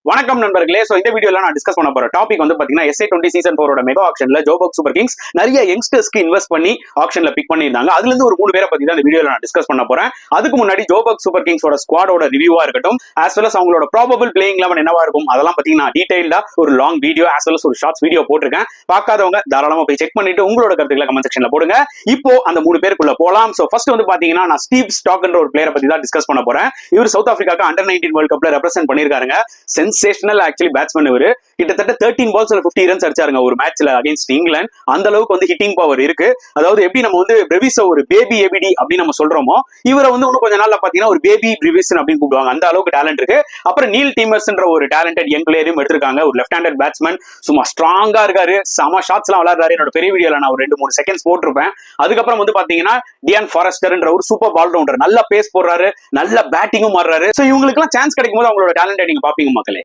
வணக்கம் நண்பர்களே. சோ இந்த வீடியோல நான் டிஸ்கஸ் பண்ண போற டாபிக் வந்து பாத்தீங்கன்னா SA20 சீசன் 4 மெகா ஆக்ஷன்ல ஜோபோக் சூப்பர் கிங்ஸ் நிறைய யங்ஸ்டர்ஸ்க்கு இன்வெஸ்ட் பண்ணி ஆக்ஷன்ல பிக் பண்ணிருந்தாங்க. அதுல இருந்து ஒரு 3 பேரை பத்தி தான் இந்த வீடியோல நான் டிஸ்கஸ் பண்ண போறேன். அதுக்கு முன்னாடி ஜோபோக் சூப்பர் கிங்ஸோட ஸ்குவாடோட ரிவ்யூவா இருக்கட்டும், as well as அவங்களோட ப்ராபபிள் பிளேயிங் 11 என்னவா இருக்கும் அதெல்லாம் பாத்தீங்கன்னா டீடைல்டா ஒரு long video as well as ஒரு ஷார்ட்ஸ் வீடியோ போட்டிருக்கேன். பார்க்காதவங்க தாராளமா போய் செக் பண்ணிட்டு உங்களோட கருத்துக்களை கமெண்ட் செக்ஷன்ல போடுங்க. இப்போ அந்த 3 பேருக்குள்ள போலாம். சோ ஃபர்ஸ்ட் வந்து பாத்தீங்கன்னா நான் ஸ்டீவ் ஸ்டாக்ன்ற ஒரு பிளேயரை பத்தி தான் டிஸ்கஸ் பண்ண போறேன். இவர் சவுத் ஆப்பிரிக்காக்கு அண்டர் 19 வேர்ல்ட் கப்ல ரெப்ரசென்ட் பண்ணிருக்காருங்க. Sensational actually batsman. இவரு கிட்டத்தட்ட 13 பால்ஸ்ல 50 ரன்ஸ் அடிச்சாருங்க ஒரு மேட்ச்ல அகைன்ஸ்ட் இங்கிலாந்து. அந்த அளவுக்கு வந்து ஹிட்டிங் பவர் இருக்கு. அதாவது எப்படி நம்ம வந்து பிரெவிஸ ஒரு பேபி எபிடி அப்படின்னு நம்ம சொல்றோமோ, இவரை வந்து இன்னும் கொஞ்ச நாள்ல பாத்தீங்கன்னா ஒரு பேபி பிரெவிஸ் அப்படின்னு கூப்பிடுவாங்க. அந்த அளவுக்கு டேலண்ட் இருக்கு. அப்புறம் நீல் டீமர்ஸ்ன்ற ஒரு டேலண்டட் யங் பிளேயரையும் எடுத்திருக்காங்க. ஒரு லெஃப்ட் ஹேண்டட் பேட்ஸ்மேன், சும்மா ஸ்ட்ராங்கா இருக்காரு, சம ஷாட்ஸ் எல்லாம் விளையாடுறாரு. என்னோட பெரிய வீடியோல நான் ஒரு 2-3 செகண்ட்ஸ் போட்டிருப்பேன். அதுக்கப்புறம் வந்து பாத்தீங்கன்னா டியான் ஃபாரஸ்டர்ன்ற ஒரு சூப்பர் பால் ரவுண்டர், நல்ல பேஸ் போடுறாரு, நல்ல பேட்டிங்கும் மாறுறாரு. சோ இவங்களுக்கு எல்லாம் சான்ஸ் கிடைக்கும் போது அவங்களோட டேலண்ட் நீங்க பாப்பீங்க மக்களே.